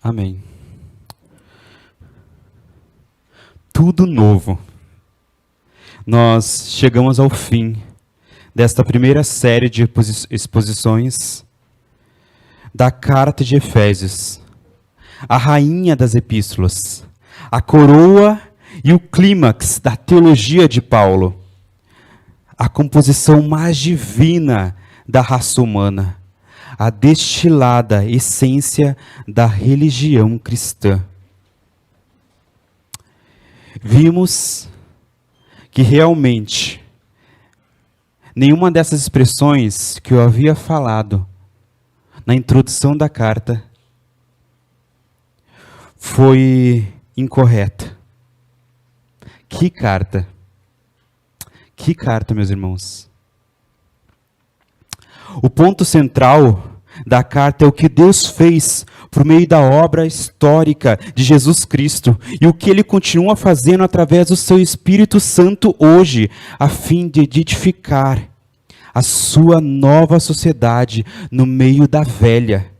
Amém. Tudo novo. Nós chegamos ao fim desta primeira série de exposições da Carta de Efésios, a rainha das epístolas, a coroa e o clímax da teologia de Paulo, a composição mais divina da raça humana, a destilada essência da religião cristã. Vimos que realmente nenhuma dessas expressões que eu havia falado na introdução da carta foi incorreta. Que carta! Que carta, meus irmãos! O ponto central da carta é o que Deus fez por meio da obra histórica de Jesus Cristo e o que Ele continua fazendo através do seu Espírito Santo hoje, a fim de edificar a sua nova sociedade no meio da velha.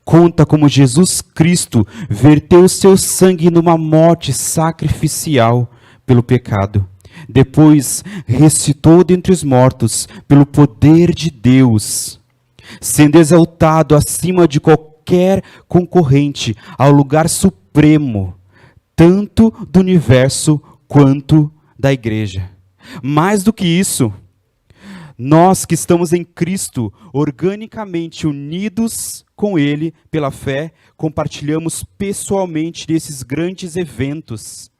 Conta como Jesus Cristo verteu seu sangue numa morte sacrificial pelo pecado. Depois ressuscitou dentre os mortos pelo poder de Deus, sendo exaltado acima de qualquer concorrente ao lugar supremo, tanto do universo quanto da igreja. Mais do que isso, nós que estamos em Cristo, organicamente unidos com Ele pela fé, compartilhamos pessoalmente desses grandes eventos.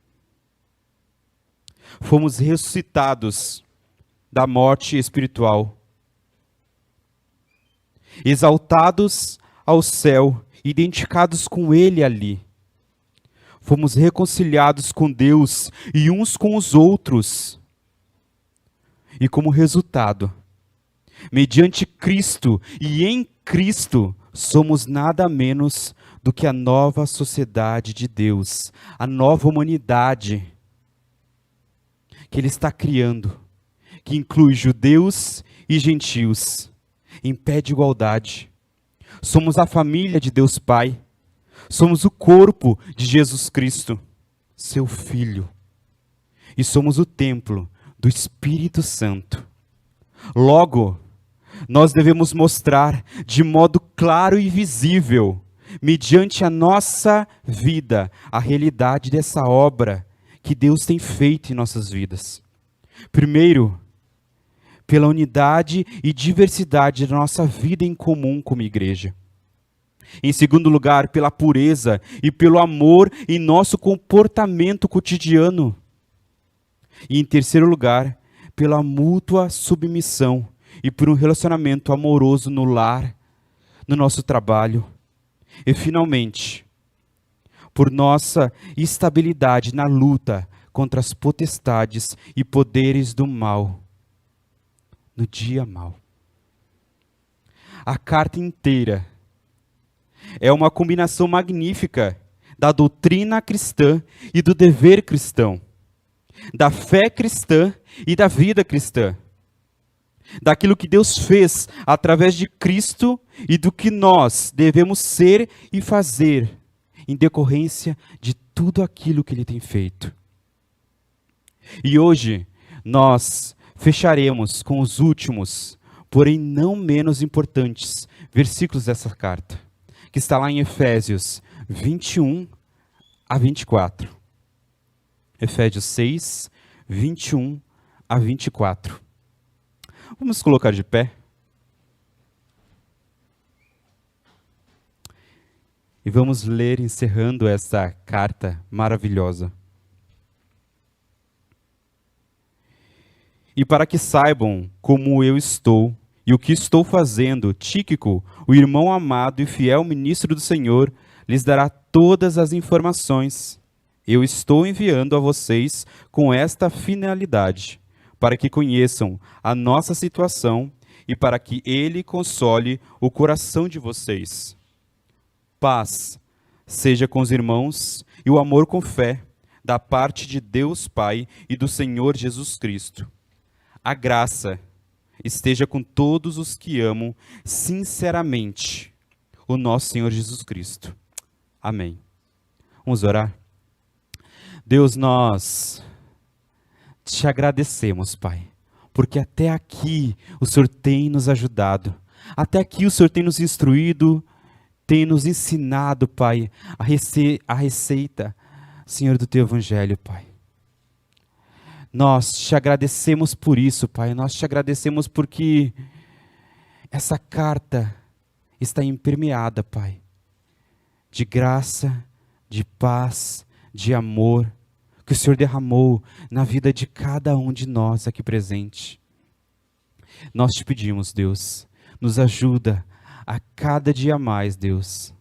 Fomos ressuscitados da morte espiritual, exaltados ao céu, identificados com Ele ali. Fomos reconciliados com Deus e uns com os outros. E como resultado, mediante Cristo e em Cristo, somos nada menos do que a nova sociedade de Deus, a nova humanidade que Ele está criando, que inclui judeus e gentios, em pé de igualdade. Somos a família de Deus Pai, somos o corpo de Jesus Cristo, seu Filho, e somos o templo do Espírito Santo. Logo, nós devemos mostrar de modo claro e visível, mediante a nossa vida, a realidade dessa obra que Deus tem feito em nossas vidas. Primeiro, pela unidade e diversidade da nossa vida em comum como igreja. Em segundo lugar, pela pureza e pelo amor em nosso comportamento cotidiano. E em terceiro lugar, pela mútua submissão e por um relacionamento amoroso no lar, no nosso trabalho. E finalmente, por nossa estabilidade na luta contra as potestades e poderes do mal, no dia mau. A carta inteira é uma combinação magnífica da doutrina cristã e do dever cristão, da fé cristã e da vida cristã, daquilo que Deus fez através de Cristo e do que nós devemos ser e fazer em decorrência de tudo aquilo que Ele tem feito. E hoje nós fecharemos com os últimos, porém não menos importantes, versículos dessa carta, que está lá em Efésios 21 a 24. Efésios 6, 21 a 24. Vamos colocar de pé. E vamos ler, encerrando essa carta maravilhosa. E para que saibam como eu estou e o que estou fazendo, Tíquico, o irmão amado e fiel ministro do Senhor, lhes dará todas as informações. Eu estou enviando a vocês com esta finalidade, para que conheçam a nossa situação e para que ele console o coração de vocês. Paz seja com os irmãos e o amor com fé, da parte de Deus Pai e do Senhor Jesus Cristo. A graça esteja com todos os que amam sinceramente o nosso Senhor Jesus Cristo. Amém. Vamos orar? Deus, nós te agradecemos, Pai, porque até aqui o Senhor tem nos ajudado. Até aqui o Senhor tem nos instruído, tem nos ensinado, Pai, a receita, Senhor, do Teu Evangelho, Pai. Nós te agradecemos por isso, Pai. Nós te agradecemos porque essa carta está impermeada, Pai, de graça, de paz, de amor, que o Senhor derramou na vida de cada um de nós aqui presente. Nós te pedimos, Deus, nos ajuda a cada dia mais, Deus,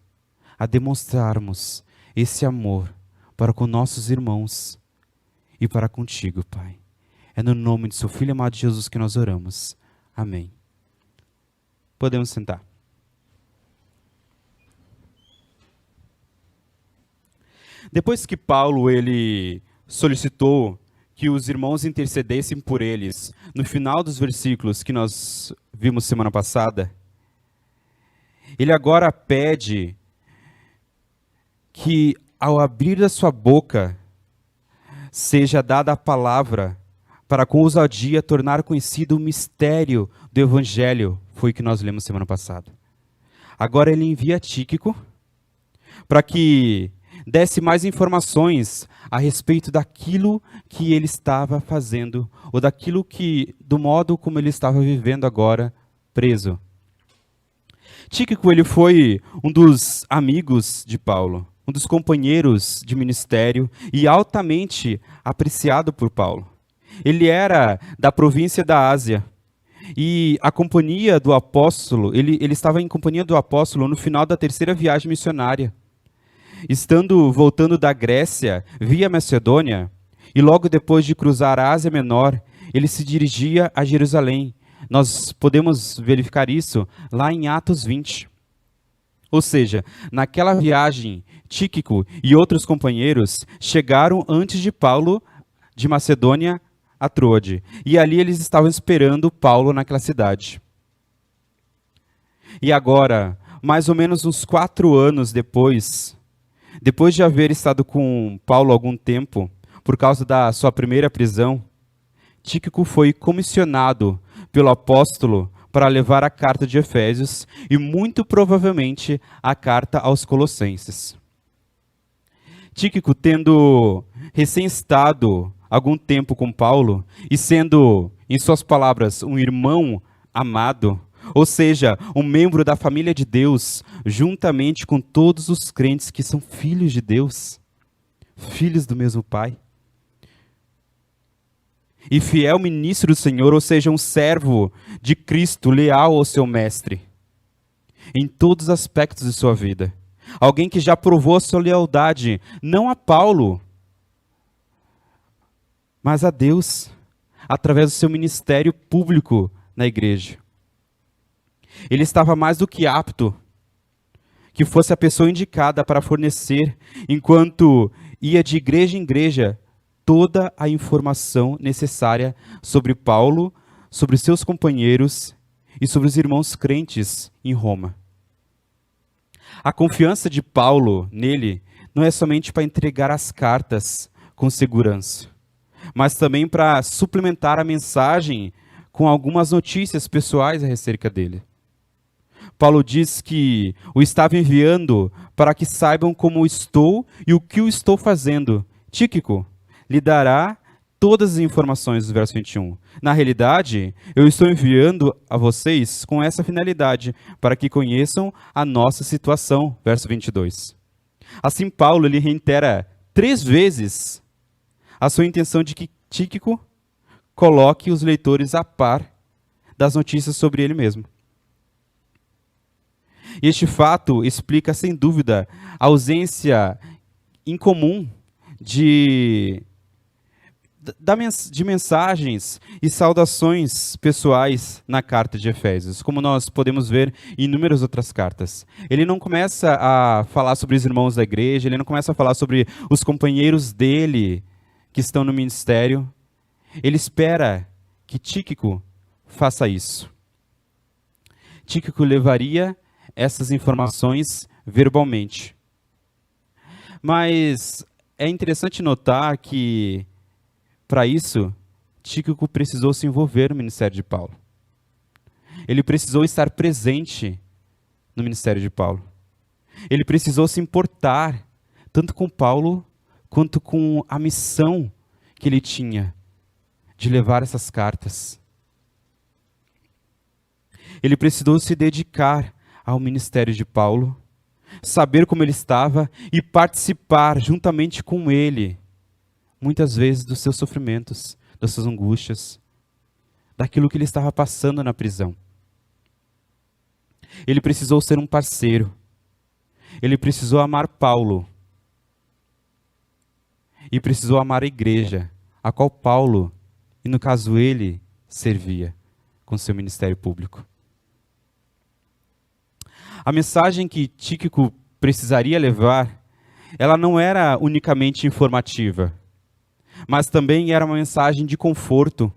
a demonstrarmos esse amor para com nossos irmãos e para contigo, Pai. É no nome de seu Filho amado Jesus que nós oramos. Amém. Podemos sentar. Depois que Paulo ele solicitou que os irmãos intercedessem por eles, no final dos versículos que nós vimos semana passada, ele agora pede que ao abrir da sua boca seja dada a palavra para com ousadia tornar conhecido o mistério do Evangelho, foi o que nós lemos semana passada. Agora ele envia Tíquico para que desse mais informações a respeito daquilo que ele estava fazendo, ou do modo como ele estava vivendo agora, preso. Tíquico, ele foi um dos amigos de Paulo, um dos companheiros de ministério e altamente apreciado por Paulo. Ele era da província da Ásia e a companhia do apóstolo, ele estava em companhia do apóstolo no final da terceira viagem missionária. Voltando da Grécia, via Macedônia, e logo depois de cruzar a Ásia Menor, ele se dirigia a Jerusalém. Nós podemos verificar isso lá em Atos 20. Ou seja, naquela viagem, Tíquico e outros companheiros chegaram antes de Paulo de Macedônia a Troade, e ali eles estavam esperando Paulo naquela cidade. E agora, mais ou menos uns 4 anos depois de haver estado com Paulo algum tempo, por causa da sua primeira prisão, Tíquico foi comissionado pelo apóstolo para levar a carta de Efésios e muito provavelmente a carta aos Colossenses. Tíquico, tendo recém-estado algum tempo com Paulo e sendo, em suas palavras, um irmão amado, ou seja, um membro da família de Deus, juntamente com todos os crentes que são filhos de Deus, filhos do mesmo Pai. E fiel ministro do Senhor, ou seja, um servo de Cristo, leal ao seu mestre, em todos os aspectos de sua vida. Alguém que já provou a sua lealdade, não a Paulo, mas a Deus, através do seu ministério público na igreja. Ele estava mais do que apto que fosse a pessoa indicada para fornecer, enquanto ia de igreja em igreja, toda a informação necessária sobre Paulo, sobre seus companheiros e sobre os irmãos crentes em Roma. A confiança de Paulo nele não é somente para entregar as cartas com segurança, mas também para suplementar a mensagem com algumas notícias pessoais acerca dele. Paulo diz que o estava enviando para que saibam como estou e o que eu estou fazendo. Tíquico lhe dará todas as informações do verso 21. Na realidade, eu estou enviando a vocês com essa finalidade, para que conheçam a nossa situação. Verso 22. Assim, Paulo ele reitera 3 vezes a sua intenção de que Tíquico coloque os leitores a par das notícias sobre ele mesmo. E este fato explica, sem dúvida, a ausência incomum de mensagens e saudações pessoais na carta de Efésios, como nós podemos ver em inúmeras outras cartas. Ele não começa a falar sobre os irmãos da igreja, ele não começa a falar sobre os companheiros dele que estão no ministério. Ele espera que Tíquico faça isso. Tíquico levaria essas informações verbalmente. Mas é interessante notar que, para isso, Tíquico precisou se envolver no ministério de Paulo. Ele precisou estar presente no ministério de Paulo. Ele precisou se importar tanto com Paulo quanto com a missão que ele tinha de levar essas cartas. Ele precisou se dedicar ao ministério de Paulo, saber como ele estava e participar juntamente com ele, muitas vezes, dos seus sofrimentos, das suas angústias, daquilo que ele estava passando na prisão. Ele precisou ser um parceiro. Ele precisou amar Paulo. E precisou amar a igreja, a qual Paulo, e no caso ele, servia com seu ministério público. A mensagem que Tíquico precisaria levar, ela não era unicamente informativa, mas também era uma mensagem de conforto,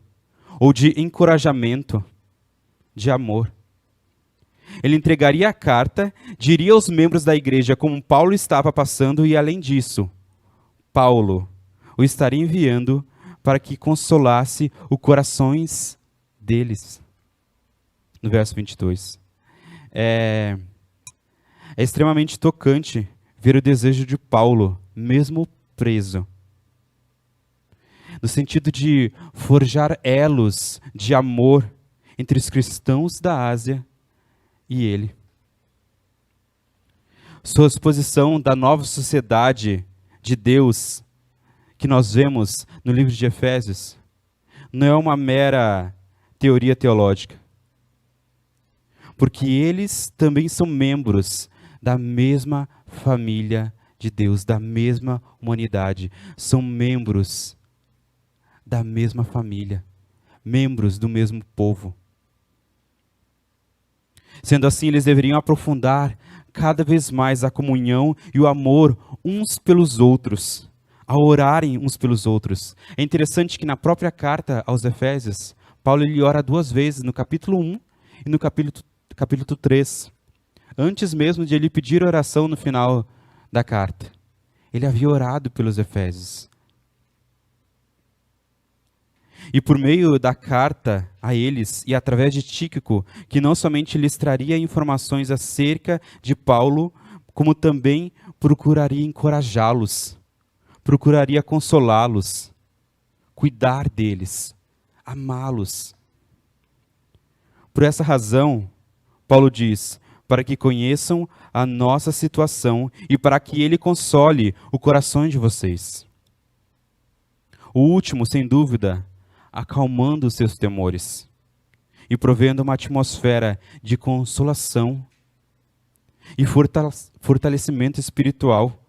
ou de encorajamento, de amor. Ele entregaria a carta, diria aos membros da igreja como Paulo estava passando e, além disso, Paulo o estaria enviando para que consolasse os corações deles. No verso 22. É extremamente tocante ver o desejo de Paulo, mesmo preso, no sentido de forjar elos de amor entre os cristãos da Ásia e ele. Sua exposição da nova sociedade de Deus que nós vemos no livro de Efésios não é uma mera teoria teológica, porque eles também são membros da mesma família de Deus, da mesma humanidade, são membros da mesma família, membros do mesmo povo. Sendo assim, eles deveriam aprofundar cada vez mais a comunhão e o amor uns pelos outros, a orarem uns pelos outros. É interessante que na própria carta aos Efésios, Paulo ele ora 2 vezes, no capítulo 1 e no capítulo 3. Antes mesmo de ele pedir oração no final da carta. Ele havia orado pelos Efésios. E por meio da carta a eles, e através de Tíquico, que não somente lhes traria informações acerca de Paulo, como também procuraria encorajá-los, procuraria consolá-los, cuidar deles, amá-los. Por essa razão, Paulo diz, para que conheçam a nossa situação e para que ele console o coração de vocês. O último, sem dúvida, acalmando os seus temores e provendo uma atmosfera de consolação e fortalecimento espiritual,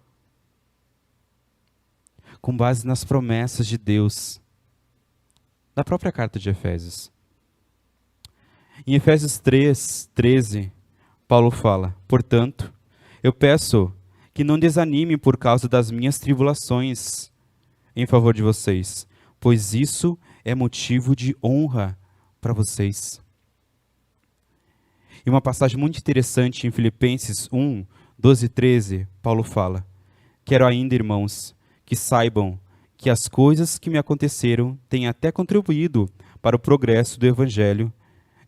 com base nas promessas de Deus, da própria carta de Efésios. Em Efésios 3:13, Paulo fala: portanto, eu peço que não desanimem por causa das minhas tribulações em favor de vocês, pois isso é motivo de honra para vocês. E uma passagem muito interessante em Filipenses 1:12 e 13, Paulo fala: quero ainda, irmãos, que saibam que as coisas que me aconteceram têm até contribuído para o progresso do Evangelho,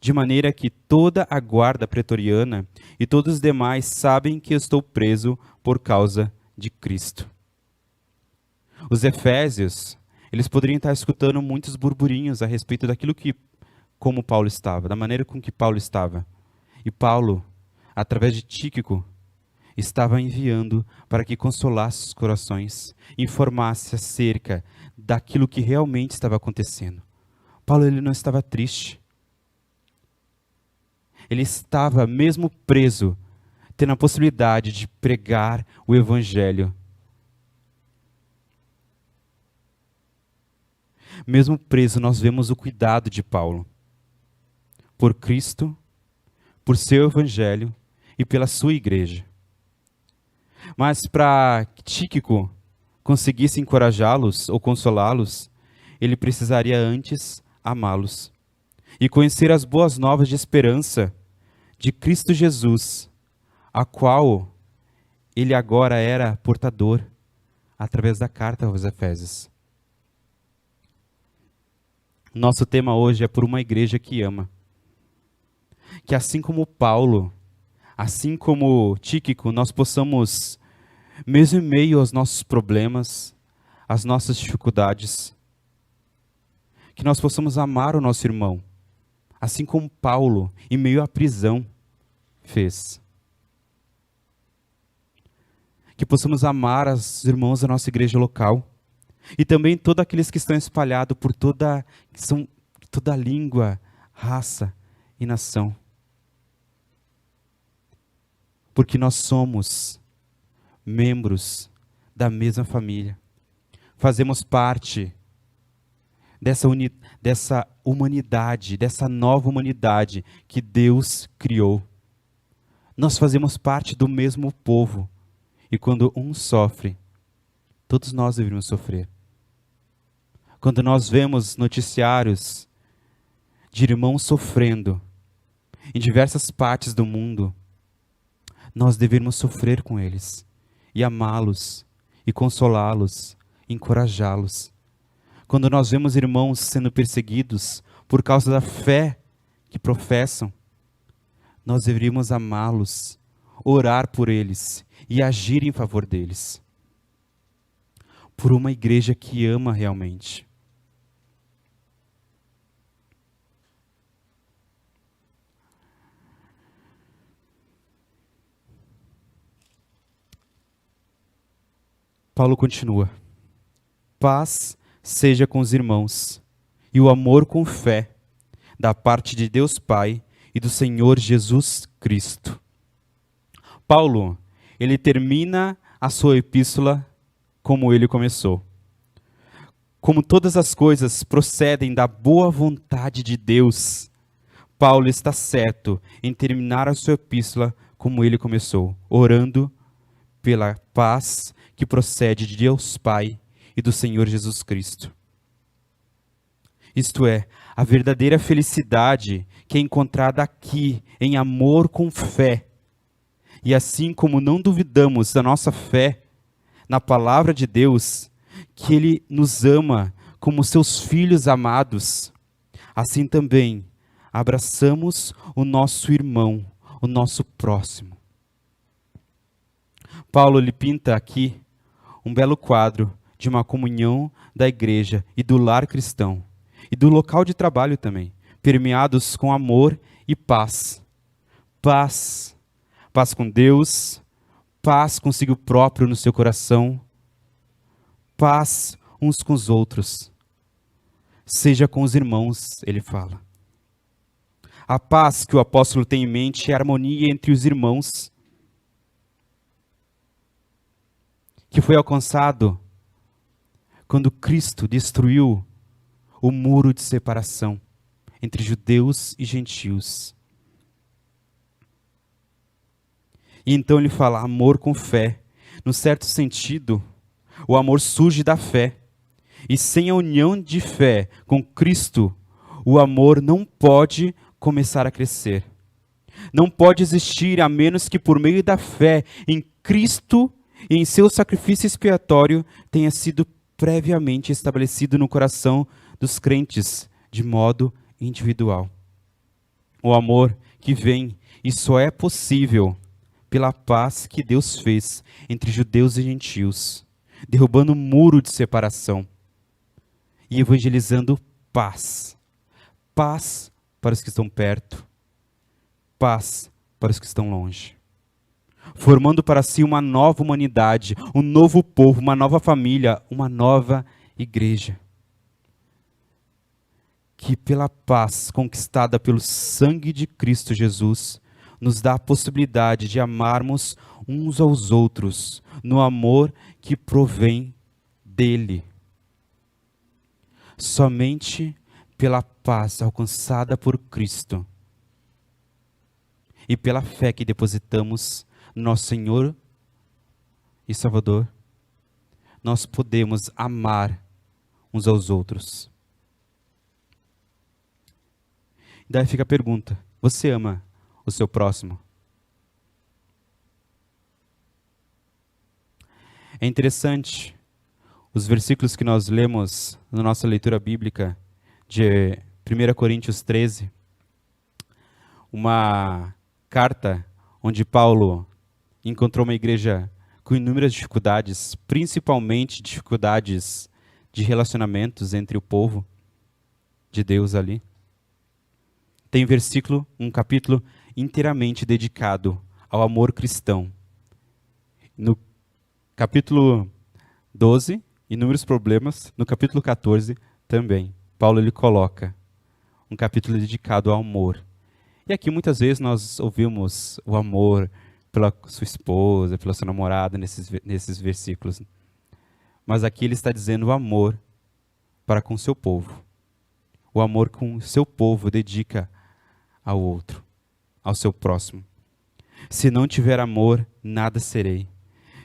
de maneira que toda a guarda pretoriana e todos os demais sabem que eu estou preso por causa de Cristo. Os efésios, eles poderiam estar escutando muitos burburinhos a respeito daquilo que, como Paulo estava, da maneira com que Paulo estava. E Paulo, através de Tíquico, estava enviando para que consolasse os corações, informasse acerca daquilo que realmente estava acontecendo. Paulo, ele não estava triste. Ele estava, mesmo preso, tendo a possibilidade de pregar o Evangelho. Mesmo preso, nós vemos o cuidado de Paulo por Cristo, por seu Evangelho e pela sua igreja. Mas para que Tíquico conseguisse encorajá-los ou consolá-los, ele precisaria antes amá-los e conhecer as boas novas de esperança de Cristo Jesus, a qual ele agora era portador através da carta aos Efésios. Nosso tema hoje é por uma igreja que ama. Que assim como Paulo, assim como Tíquico, nós possamos, mesmo em meio aos nossos problemas, às nossas dificuldades, que nós possamos amar o nosso irmão, assim como Paulo, em meio à prisão, fez. Que possamos amar os irmãos da nossa igreja local, e também todos aqueles que estão espalhados por toda língua, raça e nação. Porque nós somos membros da mesma família. Fazemos parte dessa humanidade, dessa nova humanidade que Deus criou. Nós fazemos parte do mesmo povo. E quando um sofre, todos nós deveríamos sofrer. Quando nós vemos noticiários de irmãos sofrendo em diversas partes do mundo, nós deveríamos sofrer com eles e amá-los e consolá-los, encorajá-los. Quando nós vemos irmãos sendo perseguidos por causa da fé que professam, nós deveríamos amá-los, orar por eles e agir em favor deles. Por uma igreja que ama realmente. Paulo continua. Paz seja com os irmãos e o amor com fé, da parte de Deus Pai e do Senhor Jesus Cristo. Paulo, ele termina a sua epístola como ele começou. Como todas as coisas procedem da boa vontade de Deus, Paulo está certo em terminar a sua epístola como ele começou, orando pela paz que procede de Deus Pai e do Senhor Jesus Cristo. Isto é, a verdadeira felicidade que é encontrada aqui em amor com fé. E assim como não duvidamos da nossa fé na palavra de Deus, que Ele nos ama como seus filhos amados, assim também abraçamos o nosso irmão, o nosso próximo. Paulo lhe pinta aqui um belo quadro de uma comunhão da igreja e do lar cristão, e do local de trabalho também, permeados com amor e paz. Paz. Paz com Deus, paz consigo próprio no seu coração, paz uns com os outros. Seja com os irmãos, ele fala. A paz que o apóstolo tem em mente é a harmonia entre os irmãos, que foi alcançado quando Cristo destruiu o muro de separação entre judeus e gentios. E então ele fala amor com fé. No certo sentido, o amor surge da fé. E sem a união de fé com Cristo, o amor não pode começar a crescer. Não pode existir a menos que por meio da fé em Cristo e em seu sacrifício expiatório tenha sido previamente estabelecido no coração dos crentes de modo individual. O amor que vem e só é possível pela paz que Deus fez entre judeus e gentios, derrubando o muro de separação e evangelizando paz. Paz para os que estão perto, paz para os que estão longe. Formando para si uma nova humanidade, um novo povo, uma nova família, uma nova igreja. Que pela paz conquistada pelo sangue de Cristo Jesus, nos dá a possibilidade de amarmos uns aos outros, no amor que provém dele. Somente pela paz alcançada por Cristo e pela fé que depositamos no nosso Senhor e Salvador, nós podemos amar uns aos outros. Daí fica a pergunta: você ama o seu próximo? É interessante Os versículos que nós lemos na nossa leitura bíblica de 1 Coríntios 13, uma carta onde Paulo encontrou uma igreja com inúmeras dificuldades, principalmente dificuldades de relacionamentos entre o povo de Deus ali. Tem um capítulo inteiramente dedicado ao amor cristão. No capítulo 12, inúmeros problemas. No capítulo 14, também. Paulo ele coloca um capítulo dedicado ao amor. E aqui muitas vezes nós ouvimos o amor pela sua esposa, pela sua namorada nesses versículos. Mas aqui ele está dizendo o amor para com seu povo. O amor com o seu povo dedica ao outro, ao seu próximo. Se não tiver amor, nada serei.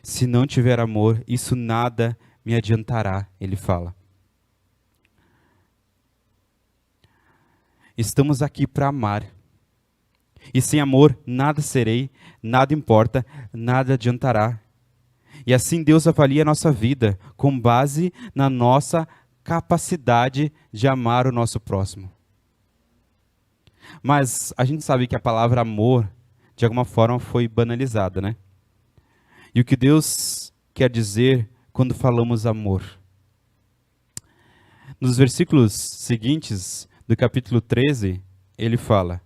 Se não tiver amor, isso nada me adiantará, ele fala. Estamos aqui para amar. E sem amor, nada serei, nada importa, nada adiantará. E assim Deus avalia a nossa vida com base na nossa capacidade de amar o nosso próximo. Mas a gente sabe que a palavra amor, de alguma forma, foi banalizada, né? E o que Deus quer dizer quando falamos amor? Nos versículos seguintes do capítulo 13, ele fala: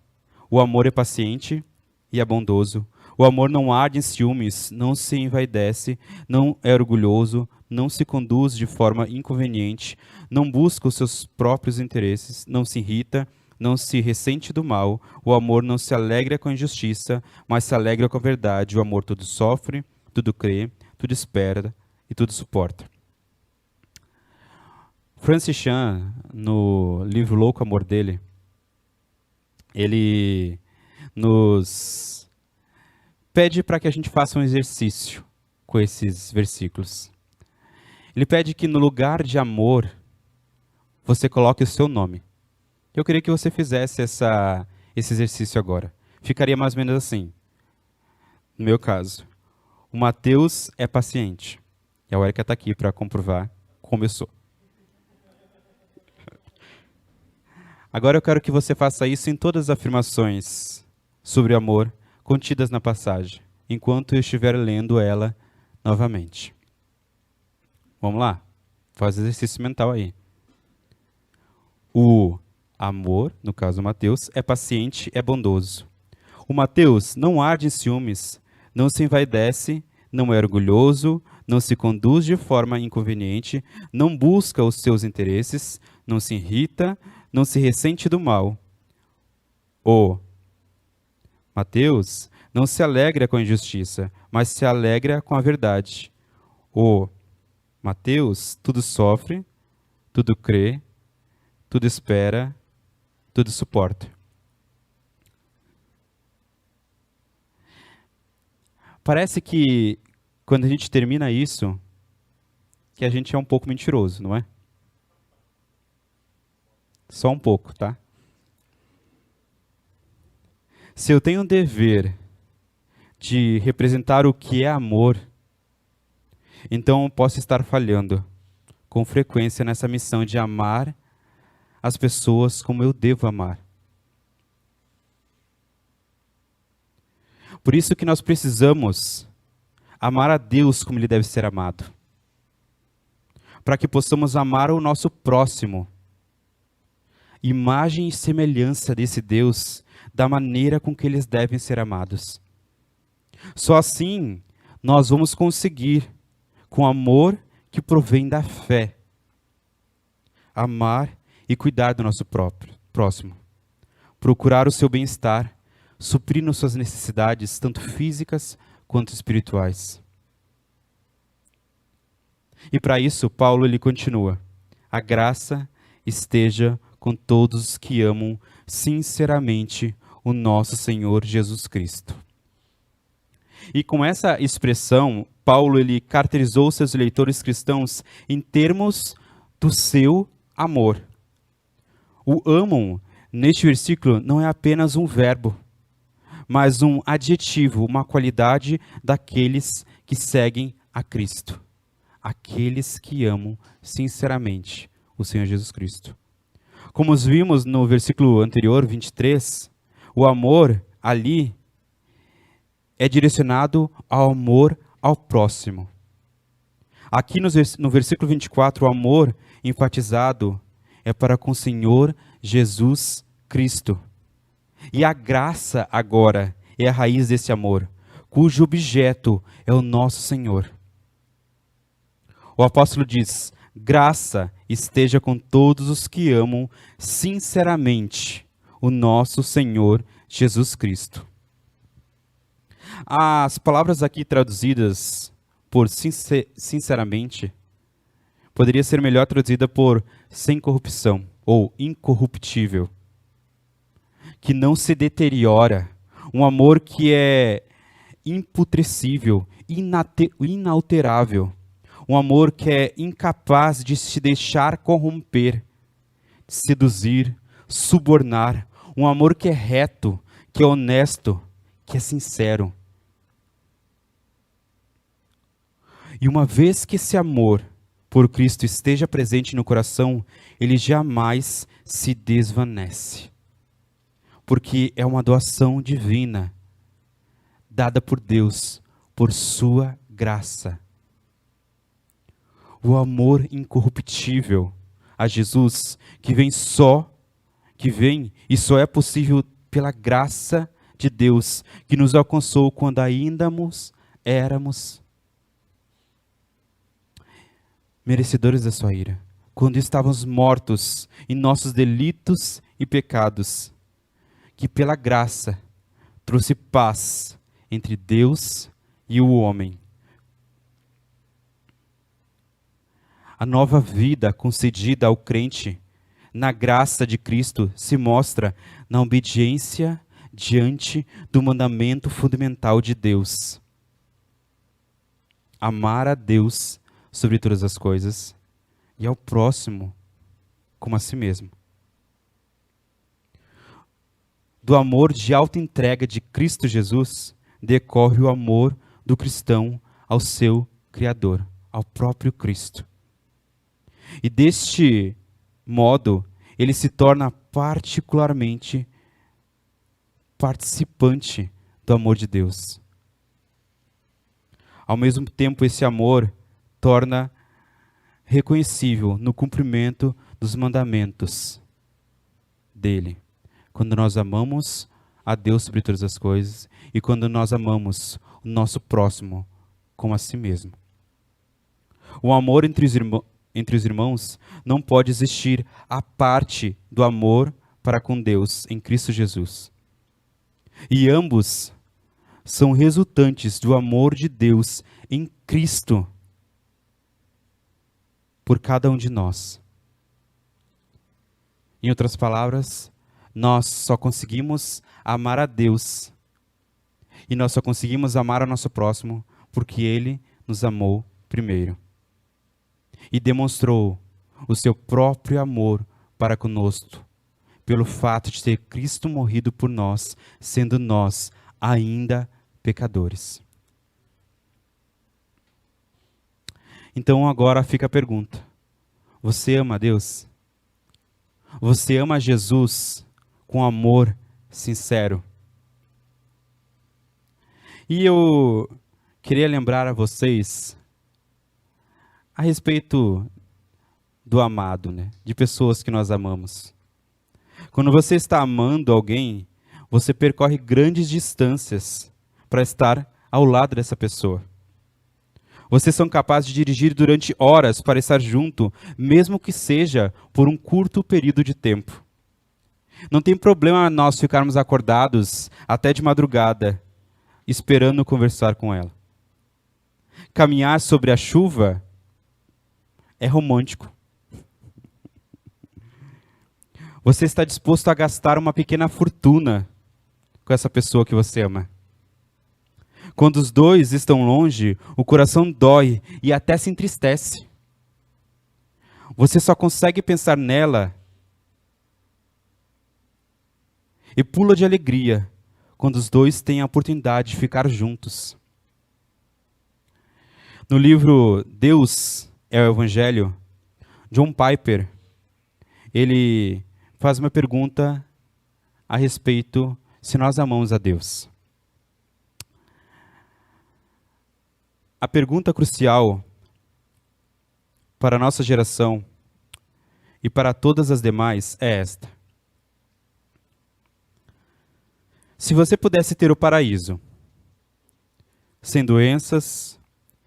o amor é paciente e é bondoso. O amor não arde em ciúmes, não se envaidece, não é orgulhoso, não se conduz de forma inconveniente, não busca os seus próprios interesses, não se irrita, não se ressente do mal. O amor não se alegra com a injustiça, mas se alegra com a verdade. O amor tudo sofre, tudo crê, tudo espera e tudo suporta. Francis Chan, no livro Louco Amor dele, ele nos pede para que a gente faça um exercício com esses versículos. Ele pede que no lugar de amor, você coloque o seu nome. Eu queria que você fizesse esse exercício agora. Ficaria mais ou menos assim. No meu caso, o Mateus é paciente. E a Erika está aqui para comprovar como eu sou. Agora eu quero que você faça isso em todas as afirmações sobre amor contidas na passagem, enquanto eu estiver lendo ela novamente. Vamos lá? Faz exercício mental aí. O amor, no caso Mateus, é paciente, é bondoso. O Mateus não arde em ciúmes, não se envaidece, não é orgulhoso, não se conduz de forma inconveniente, não busca os seus interesses, não se irrita, não se ressente do mal. O Mateus não se alegra com a injustiça, mas se alegra com a verdade. O Mateus tudo sofre, tudo crê, tudo espera, tudo suporta. Parece que quando a gente termina isso, que a gente é um pouco mentiroso, não é? Só um pouco, tá? Se eu tenho o dever de representar o que é amor, então eu posso estar falhando com frequência nessa missão de amar as pessoas como eu devo amar. Por isso que nós precisamos amar a Deus como Ele deve ser amado. Para que possamos amar o nosso próximo. Imagem e semelhança desse Deus, da maneira com que eles devem ser amados. Só assim nós vamos conseguir, com amor que provém da fé, amar e cuidar do nosso próximo. Procurar o seu bem-estar, suprindo suas necessidades, tanto físicas quanto espirituais. E para isso, Paulo ele continua: a graça esteja com todos que amam sinceramente o nosso Senhor Jesus Cristo. E com essa expressão, Paulo ele caracterizou seus leitores cristãos em termos do seu amor. O amam, neste versículo, não é apenas um verbo, mas um adjetivo, uma qualidade daqueles que seguem a Cristo. aqueles que amam sinceramente o Senhor Jesus Cristo. Como vimos no versículo anterior, 23, o amor ali é direcionado ao amor ao próximo. Aqui no versículo 24, o amor enfatizado é para com o Senhor Jesus Cristo. E a graça agora é a raiz desse amor, cujo objeto é o nosso Senhor. O apóstolo diz: graça esteja com todos os que amam sinceramente o nosso Senhor Jesus Cristo. As palavras aqui traduzidas por sinceramente poderia ser melhor traduzida por sem corrupção ou incorruptível, que não se deteriora, um amor que é imputrescível, inalterável, um amor que é incapaz de se deixar corromper, seduzir, subornar, um amor que é reto, que é honesto, que é sincero. E uma vez que esse amor por Cristo esteja presente no coração, ele jamais se desvanece. Porque é uma doação divina, dada por Deus, por sua graça. O amor incorruptível a Jesus, que vem e só é possível pela graça de Deus, que nos alcançou quando ainda éramos merecedores da sua ira, quando estávamos mortos em nossos delitos e pecados, que pela graça trouxe paz entre Deus e o homem. A nova vida concedida ao crente na graça de Cristo se mostra na obediência diante do mandamento fundamental de Deus: amar a Deus sobre todas as coisas e ao próximo como a si mesmo. Do amor de auto-entrega de Cristo Jesus decorre o amor do cristão ao seu Criador, ao próprio Cristo. E deste modo, ele se torna particularmente participante do amor de Deus. Ao mesmo tempo, esse amor torna reconhecível no cumprimento dos mandamentos dele. Quando nós amamos a Deus sobre todas as coisas e quando nós amamos o nosso próximo como a si mesmo. O amor entre os irmãos não pode existir à parte do amor para com Deus em Cristo Jesus. E ambos são resultantes do amor de Deus em Cristo por cada um de nós. Em outras palavras, nós só conseguimos amar a Deus e nós só conseguimos amar ao nosso próximo porque Ele nos amou primeiro e demonstrou o seu próprio amor para conosco, pelo fato de ter Cristo morrido por nós, sendo nós ainda pecadores. Então agora fica a pergunta: você ama a Deus? Você ama Jesus com amor sincero? E eu queria lembrar a vocês a respeito do amado, né? De pessoas que nós amamos. Quando você está amando alguém, você percorre grandes distâncias para estar ao lado dessa pessoa. Vocês são capazes de dirigir durante horas para estar junto, mesmo que seja por um curto período de tempo. Não tem problema nós ficarmos acordados até de madrugada, esperando conversar com ela. Caminhar sobre a chuva é romântico. Você está disposto a gastar uma pequena fortuna com essa pessoa que você ama. Quando os dois estão longe, o coração dói e até se entristece. Você só consegue pensar nela e pula de alegria quando os dois têm a oportunidade de ficar juntos. No livro Deus é o Evangelho, John Piper, ele faz uma pergunta a respeito se nós amamos a Deus. A pergunta crucial para a nossa geração e para todas as demais é esta: se você pudesse ter o paraíso, sem doenças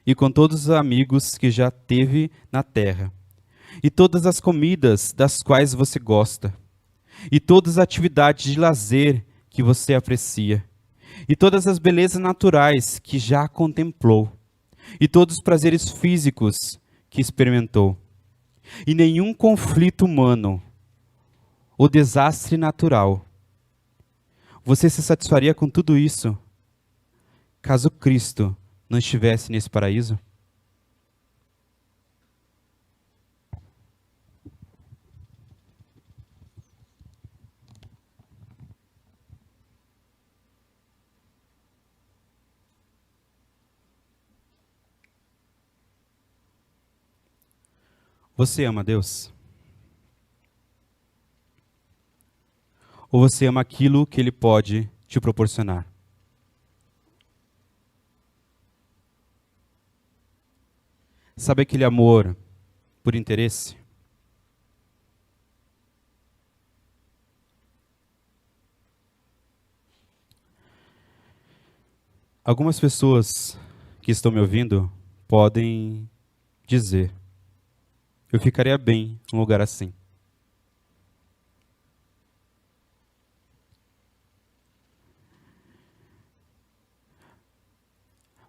e com todos os amigos que já teve na terra, e todas as comidas das quais você gosta, e todas as atividades de lazer que você aprecia, e todas as belezas naturais que já contemplou, e todos os prazeres físicos que experimentou, e nenhum conflito humano ou desastre natural, você se satisfaria com tudo isso caso Cristo não estivesse nesse paraíso? Você ama Deus? Ou você ama aquilo que Ele pode te proporcionar? Sabe aquele amor por interesse? Algumas pessoas que estão me ouvindo podem dizer: eu ficaria bem num lugar assim.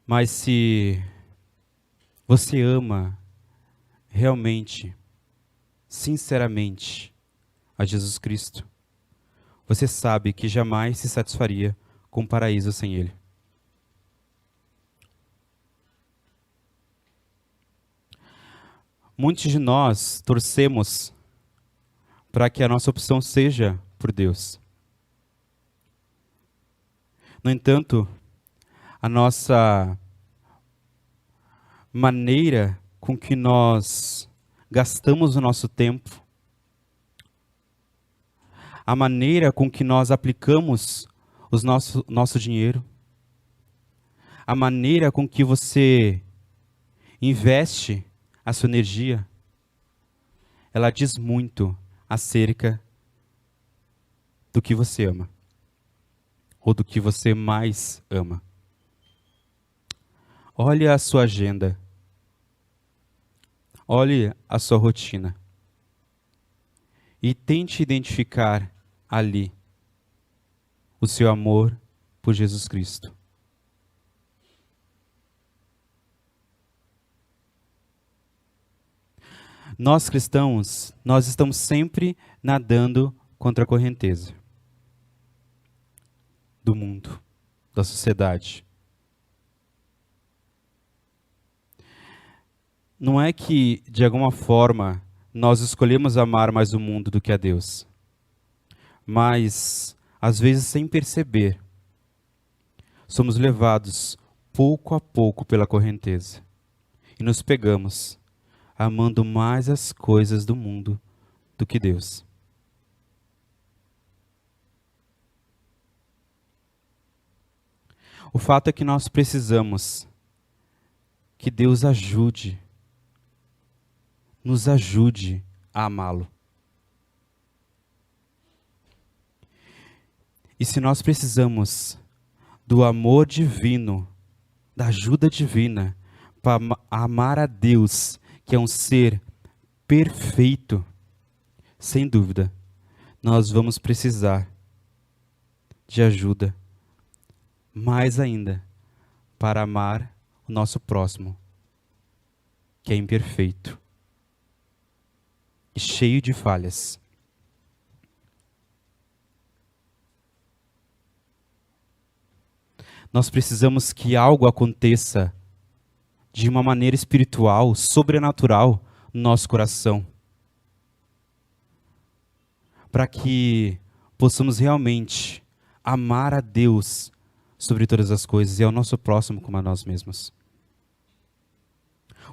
Mas se você ama realmente, sinceramente, a Jesus Cristo, você sabe que jamais se satisfaria com um paraíso sem Ele. Muitos de nós torcemos para que a nossa opção seja por Deus. No entanto, a nossa maneira com que nós gastamos o nosso tempo, a maneira com que nós aplicamos nosso dinheiro, a maneira com que você investe a sua energia, ela diz muito acerca do que você ama, ou do que você mais ama. Olhe a sua agenda, olhe a sua rotina e tente identificar ali o seu amor por Jesus Cristo. Nós cristãos, nós estamos sempre nadando contra a correnteza do mundo, da sociedade. Não é que, de alguma forma, nós escolhemos amar mais o mundo do que a Deus. Mas, às vezes, sem perceber, somos levados pouco a pouco pela correnteza. E nos pegamos amando mais as coisas do mundo do que Deus. O fato é que nós precisamos que Deus nos ajude a amá-lo. E se nós precisamos do amor divino, da ajuda divina, para amar a Deus, que é um ser perfeito, sem dúvida, nós vamos precisar de ajuda, mais ainda, para amar o nosso próximo, que é imperfeito e cheio de falhas. Nós precisamos que algo aconteça de uma maneira espiritual, sobrenatural, no nosso coração, para que possamos realmente amar a Deus sobre todas as coisas e ao nosso próximo como a nós mesmos.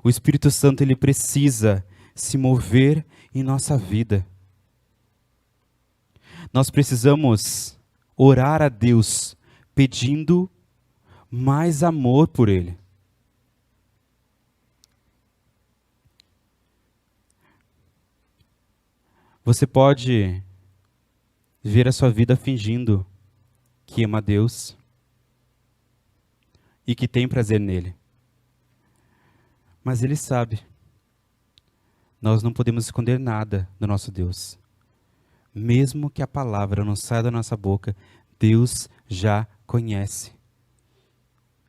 O Espírito Santo, ele precisa se mover em nossa vida. Nós precisamos orar a Deus pedindo mais amor por Ele. Você pode ver a sua vida fingindo que ama a Deus e que tem prazer nele. Mas Ele sabe. Nós não podemos esconder nada do nosso Deus. Mesmo que a palavra não saia da nossa boca, Deus já conhece.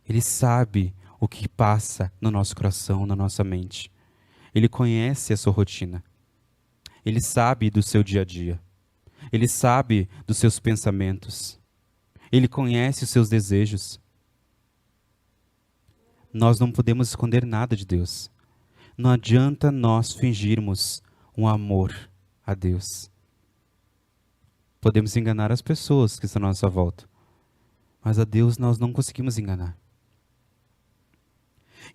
Ele sabe o que passa no nosso coração, na nossa mente. Ele conhece a sua rotina. Ele sabe do seu dia a dia. Ele sabe dos seus pensamentos. Ele conhece os seus desejos. Nós não podemos esconder nada de Deus. Não adianta nós fingirmos um amor a Deus. Podemos enganar as pessoas que estão à nossa volta, mas a Deus nós não conseguimos enganar.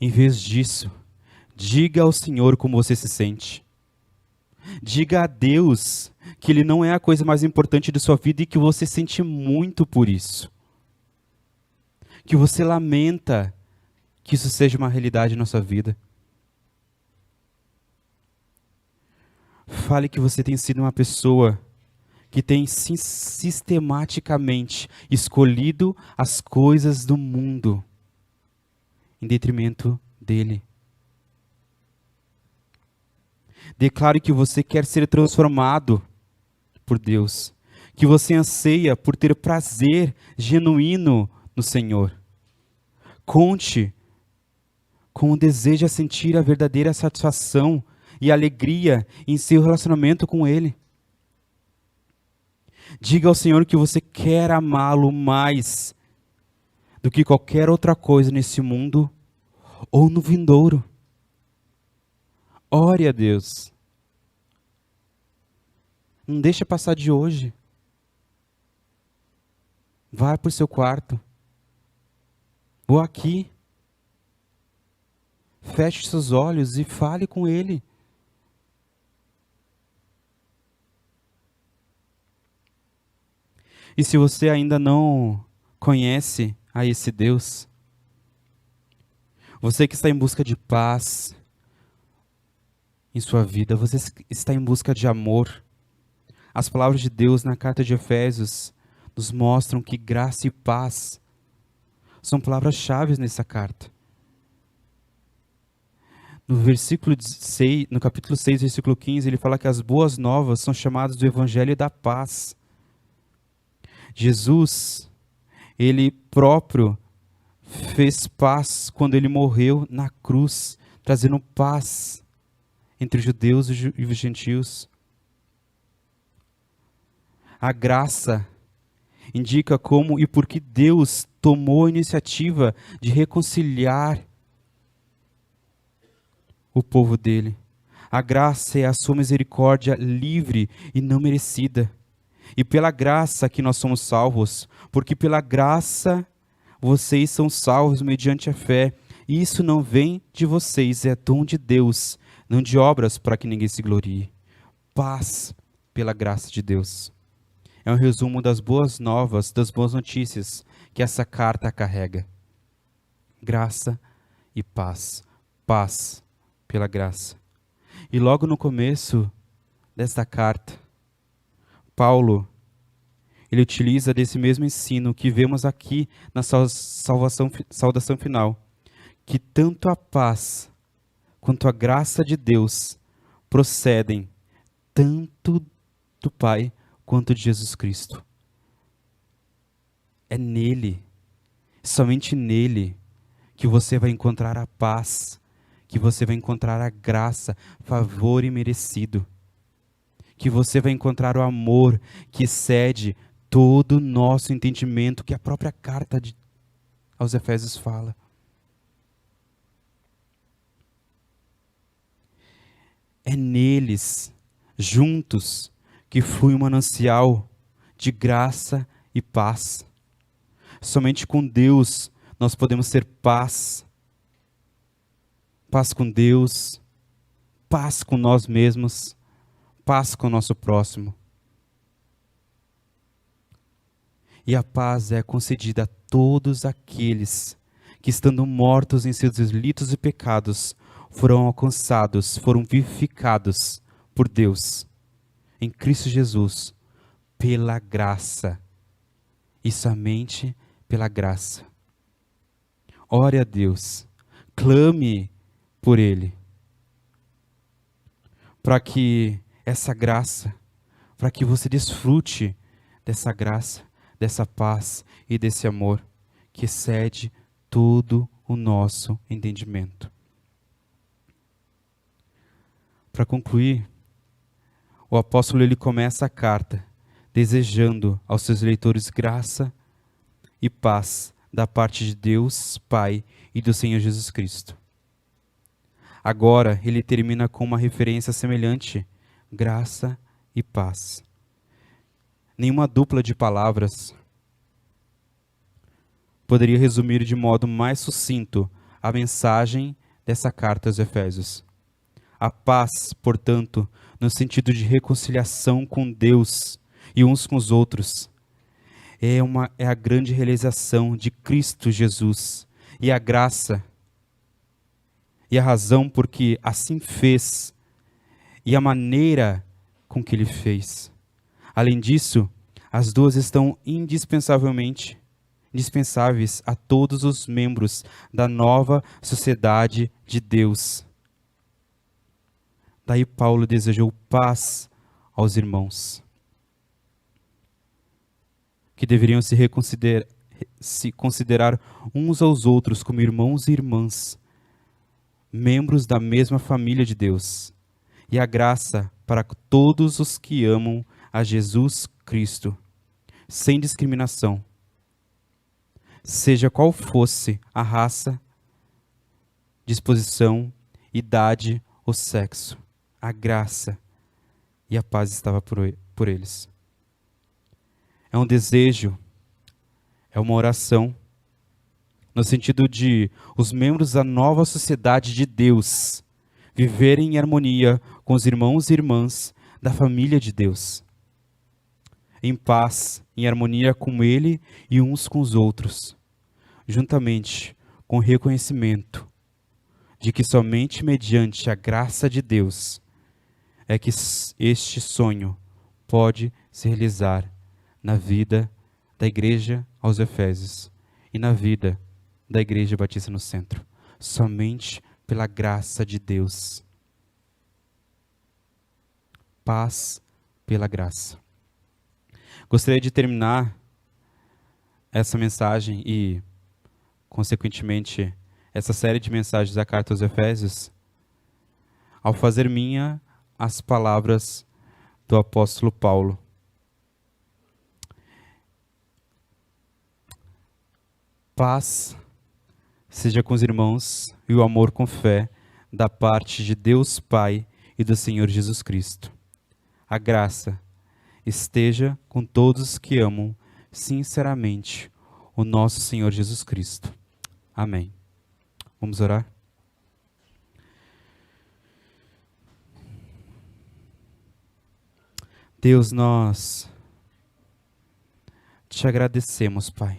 Em vez disso, diga ao Senhor como você se sente. Diga a Deus que Ele não é a coisa mais importante de sua vida e que você sente muito por isso. Que você lamenta que isso seja uma realidade na sua vida. Fale que você tem sido uma pessoa que tem sistematicamente escolhido as coisas do mundo em detrimento dele. Declare que você quer ser transformado por Deus, que você anseia por ter prazer genuíno no Senhor. Conte com o desejo a sentir a verdadeira satisfação e alegria em seu relacionamento com Ele. Diga ao Senhor que você quer amá-lo mais do que qualquer outra coisa nesse mundo ou no vindouro. Ore a Deus. Não deixa passar de hoje. Vá para o seu quarto. Ou aqui. Feche seus olhos e fale com Ele. E se você ainda não conhece a esse Deus, você que está em busca de paz em sua vida, você está em busca de amor, as palavras de Deus na carta de Efésios nos mostram que graça e paz são palavras-chave nessa carta. No capítulo 6, versículo 15, ele fala que as boas novas são chamadas do Evangelho da paz. Jesus, Ele próprio fez paz quando Ele morreu na cruz, trazendo paz entre os judeus e os gentios. A graça indica como e por que Deus tomou a iniciativa de reconciliar o povo dele. A graça é a sua misericórdia livre e não merecida. E pela graça que nós somos salvos, porque pela graça vocês são salvos mediante a fé. E isso não vem de vocês, é dom de Deus, não de obras para que ninguém se glorie. Paz pela graça de Deus. É um resumo das boas novas, das boas notícias que essa carta carrega. Graça e paz. Paz pela graça. E logo no começo desta carta, Paulo, ele utiliza desse mesmo ensino que vemos aqui na saudação final, que tanto a paz quanto a graça de Deus procedem tanto do Pai quanto de Jesus Cristo. É nele, somente nele, que você vai encontrar a paz, que você vai encontrar a graça, favor imerecido, que você vai encontrar o amor que excede todo o nosso entendimento, que a própria carta aos Efésios fala. É neles, juntos, que flui um manancial de graça e paz. Somente com Deus nós podemos ter paz paz com Deus, paz com nós mesmos, paz com o nosso próximo. E a paz é concedida a todos aqueles que, estando mortos em seus delitos e pecados, foram alcançados, foram vivificados por Deus, em Cristo Jesus, pela graça, e somente pela graça. Ore a Deus, clame por Ele, para que essa graça, para que você desfrute dessa graça, dessa paz e desse amor que excede todo o nosso entendimento. Para concluir, o apóstolo ele começa a carta desejando aos seus leitores graça e paz da parte de Deus, Pai e do Senhor Jesus Cristo. Agora ele termina com uma referência semelhante, graça e paz. Nenhuma dupla de palavras poderia resumir de modo mais sucinto a mensagem dessa carta aos Efésios. A paz, portanto, no sentido de reconciliação com Deus e uns com os outros, é a grande realização de Cristo Jesus, e a graça, e a razão por que assim fez, e a maneira com que Ele fez. Além disso, as duas estão indispensáveis a todos os membros da nova sociedade de Deus. Daí Paulo desejou paz aos irmãos, que deveriam se considerar uns aos outros como irmãos e irmãs, membros da mesma família de Deus, e a graça para todos os que amam a Jesus Cristo, sem discriminação, seja qual fosse a raça, disposição, idade ou sexo. A graça e a paz estava por eles. É um desejo, é uma oração, no sentido de os membros da nova sociedade de Deus viverem em harmonia com os irmãos e irmãs da família de Deus, em paz, em harmonia com Ele e uns com os outros, juntamente com o reconhecimento de que somente mediante a graça de Deus é que este sonho pode se realizar na vida da igreja aos Efésios e na vida da Igreja Batista no Centro. Somente pela graça de Deus. Paz pela graça. Gostaria de terminar essa mensagem e, consequentemente, essa série de mensagens da carta aos Efésios, ao fazer minha as palavras do apóstolo Paulo. Paz seja com os irmãos e o amor com fé da parte de Deus Pai e do Senhor Jesus Cristo. A graça esteja com todos que amam sinceramente o nosso Senhor Jesus Cristo. Amém. Vamos orar? Deus, nós te agradecemos, Pai,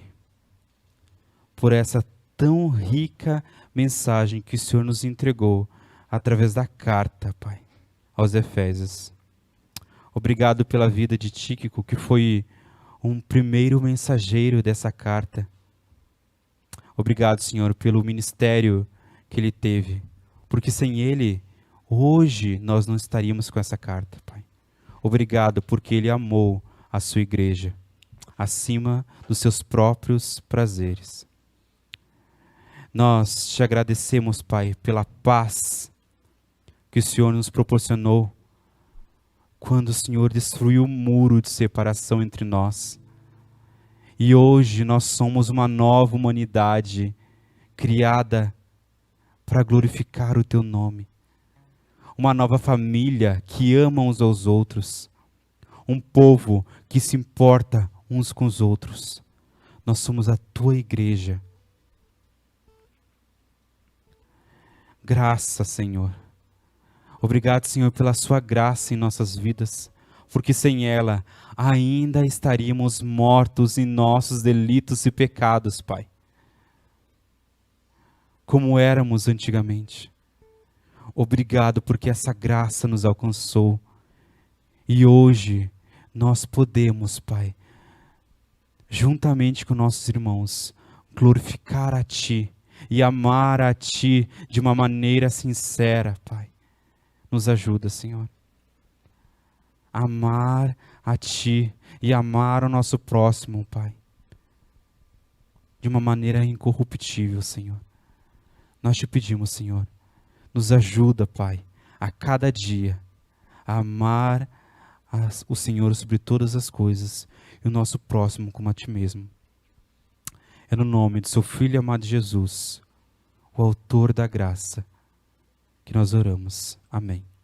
por essa tão rica mensagem que o Senhor nos entregou através da carta, Pai, aos Efésios. Obrigado pela vida de Tíquico, que foi um primeiro mensageiro dessa carta. Obrigado, Senhor, pelo ministério que ele teve, porque sem ele, hoje nós não estaríamos com essa carta, Pai. Obrigado porque ele amou a sua igreja acima dos seus próprios prazeres. Nós te agradecemos, Pai, pela paz que o Senhor nos proporcionou quando o Senhor destruiu o muro de separação entre nós. E hoje nós somos uma nova humanidade criada para glorificar o Teu nome. Uma nova família que ama uns aos outros. Um povo que se importa uns com os outros. Nós somos a Tua igreja. Graça, Senhor. Obrigado, Senhor, pela sua graça em nossas vidas, porque sem ela ainda estaríamos mortos em nossos delitos e pecados, Pai, como éramos antigamente. Obrigado porque essa graça nos alcançou e hoje nós podemos, Pai, juntamente com nossos irmãos, glorificar a Ti e amar a Ti de uma maneira sincera, Pai. Nos ajuda, Senhor. Amar a Ti e amar o nosso próximo, Pai, de uma maneira incorruptível, Senhor. Nós Te pedimos, Senhor, nos ajuda, Pai, a cada dia a amar o Senhor sobre todas as coisas e o nosso próximo como a Ti mesmo. É no nome de Seu Filho amado Jesus, o autor da graça, que nós oramos. Amém.